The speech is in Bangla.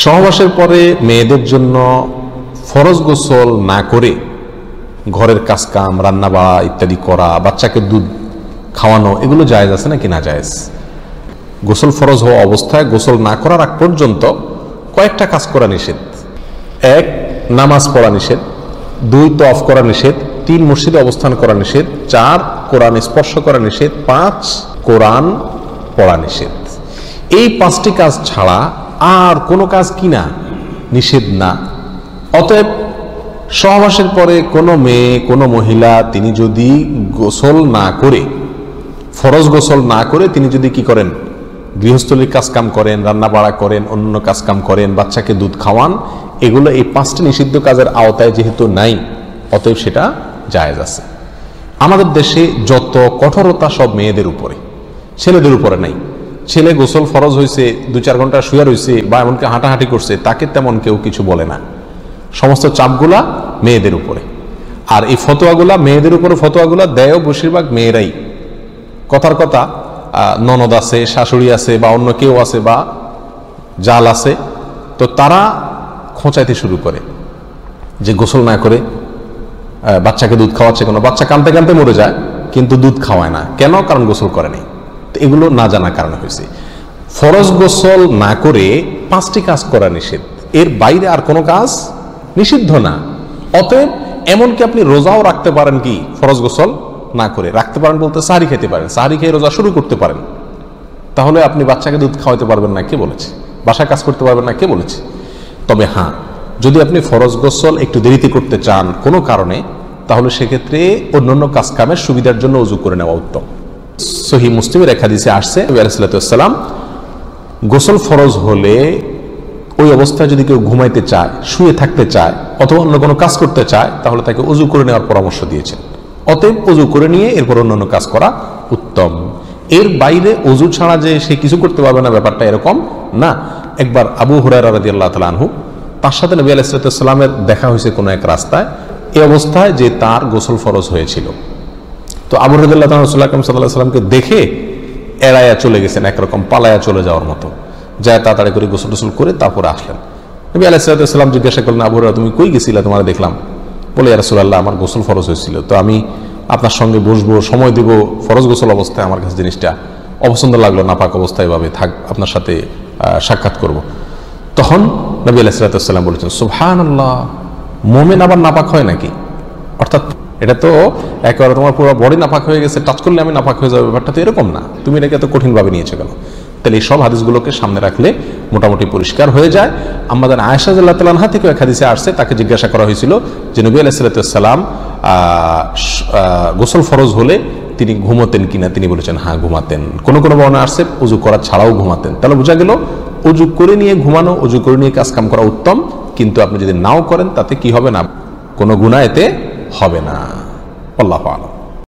সহবাসের পরে মেয়েদের জন্য ফরজ গোসল না করে ঘরের কাজকাম, রান্না বাড়া ইত্যাদি করা, বাচ্চাকে দুধ খাওয়ানো, এগুলো জায়েজ আছে নাকি না জায়েজ? গোসল ফরজ হওয়া অবস্থায় গোসল না করার আগ পর্যন্ত কয়েকটা কাজ করা নিষেধ। 1, নামাজ পড়া নিষেধ। 2, তওয়াফ করা নিষেধ। 3, মসজিদে অবস্থান করা নিষেধ। 4, কোরআন স্পর্শ করা নিষেধ। 5, কোরআন পড়া নিষেধ। এই 5টি কাজ ছাড়া আর কোনো কাজ কিনা নিষেধ না। অতএব সহবাসের পরে কোনো মেয়ে, কোনো মহিলা তিনি যদি গোসল না করে, ফরজ গোসল না করে তিনি যদি কি করেন, গৃহস্থলীর কাজকাম করেন, রান্না বাড়া করেন, অন্য কাজকাম করেন, বাচ্চাকে দুধ খাওয়ান, এগুলো এই 5টি নিষিদ্ধ কাজের আওতায় যেহেতু নাই, অতএব সেটা জায়েজ আছে। আমাদের দেশে যত কঠোরতা সব মেয়েদের উপরে, ছেলেদের উপরে নাই। ছেলে গোসল ফরজ হয়েছে, 2-4 ঘন্টা শুয়ে রয়েছে বা এমনকি হাঁটাহাঁটি করছে, তাকে তেমন কেউ কিছু বলে না। সমস্ত চাপগুলা মেয়েদের উপরে। আর এই ফতোয়াগুলা মেয়েদের উপরে, ফতোয়াগুলা দেয়ও বেশিরভাগ মেয়েরাই। কথার কথা, ননদ আছে, শাশুড়ি আছে বা অন্য কেউ আছে বা জাল আছে, তো তারা খোঁচাইতে শুরু করে যে গোসল না করে বাচ্চাকে দুধ খাওয়াচ্ছে। কোনো বাচ্চা কাঁদতে কাঁদতে মরে যায় কিন্তু দুধ খাওয়ায় না, কেন? কারণ গোসল করে নাই। তো এগুলো না জানার কারণে হয়েছে। ফরজ গোসল না করে 5টি কাজ করা নিষেধ, এর বাইরে আর কোনো কাজ নিষিদ্ধ না। অতএব এমনকি আপনি রোজাও রাখতে পারেন, কি ফরজ গোসল না করে রাখতে পারেন বলতে সাহারি খেতে পারেন, সাহারি খেয়ে রোজা শুরু করতে পারেন। তাহলে আপনি বাচ্চাকে দুধ খাওয়াতে পারবেন না, কে বলেছে? বাসায় কাজ করতে পারবেন না, কে বলেছে? তবে হ্যাঁ, যদি আপনি ফরজ গোসল একটু দেরিতে করতে চান কোনো কারণে, তাহলে সেক্ষেত্রে অন্যান্য কাজ কামের সুবিধার জন্য ওযু করে নেওয়া উত্তম। সহিহ মুসলিমের এক হাদিসে আসছে, নবী আলাইহিস সালাতু ওয়াস সালাম গোসল ফরজ হলে ওই অবস্থায় যদি কেউ ঘুমাইতে চায়, শুয়ে থাকতে চায় অথবা অন্য কোনো কাজ করতে চায়, তাহলে তাকে ওযু করে নেওয়ার পরামর্শ দিয়েছেন। অতএব ওযু করে নিয়ে এরপর অন্যান্য কাজ করা উত্তম। এর বাইরে ওযু ছাড়া যে সে কিছু করতে পারবে না, ব্যাপারটা এরকম না। একবার আবু হুরায়রা রাদিয়াল্লাহু তাআলা আনহু, তার সাথে নবী আলাইহিস সালাতু ওয়াস সালামের দেখা হয়েছে কোনো এক রাস্তায়, এই অবস্থায় যে তার গোসল ফরজ হয়েছিল। তো আবু হুরায়রা রাদিয়াল্লাহু তাআলা রাসূলুল্লাহ সাল্লাল্লাহু আলাইহি ওয়াসাল্লামকে দেখে এড়াইয়া চলে গেছেন, একরকম পালায়া চলে যাওয়ার মতো, যায় তাড়াতাড়ি করে গোসল টোসল করে তারপরে আসলেন। নবী আলাইহিস সালাতু ওয়াস সালাম জিজ্ঞাসা করলেন, আবু হুরায়রা তুমি কই গেছিলা? তোমার দেখলাম। বলে, ইয়া রাসূলুল্লাহ, আমার গোসল ফরজ হয়েছিল, তো আমি আপনার সঙ্গে বসবো, সময় দিব, ফরজ গোসল অবস্থায় আমার কাছে জিনিসটা অপছন্দ লাগলো, নাপাক অবস্থায় এভাবে থাক, আপনার সাথে সাক্ষাৎ করব। তখন নবী আলাইহিস সালাতু ওয়াস সালাম বলেছেন, সুবহানাল্লাহ, মুমিন আবার নাপাক হয় নাকি? অর্থাৎ এটা তো একেবারে তোমার পুরো বডি নাপাক হয়ে গেছে, টাচ করলে আমি নাপাক হয়ে যাবে, ব্যাপারটা তো এরকম না, তুমি এটাকে এত কঠিনভাবে নিয়েছো কেন? তাহলে এই সব হাদিসগুলোকে সামনে রাখলে মোটামুটি পরিষ্কার হয়ে যায়। আমাদের আয়েশা রাদিয়াল্লাহু তাআলা আনহা থেকে এক হাদিসে আসছে, তাকে জিজ্ঞাসা করা হয়েছিল যে নবী আলাইহিস সালাতু ওয়াস সালাম গোসল ফরজ হলে তিনি ঘুমাতেন কিনা, তিনি বলেছেন হ্যাঁ ঘুমাতেন। কোনো কোনো বর্ণনা আসছে ওযু করা ছাড়াও ঘুমাতেন। তাহলে বোঝা গেল ওযু করে নিয়ে ঘুমানো, ওযু করে নিয়ে কাজ কাম করা উত্তম, কিন্তু আপনি যদি নাও করেন তাতে কি হবে না, কোনো গুনাহ এতে হবে না। আল্লাহু আ'লাম।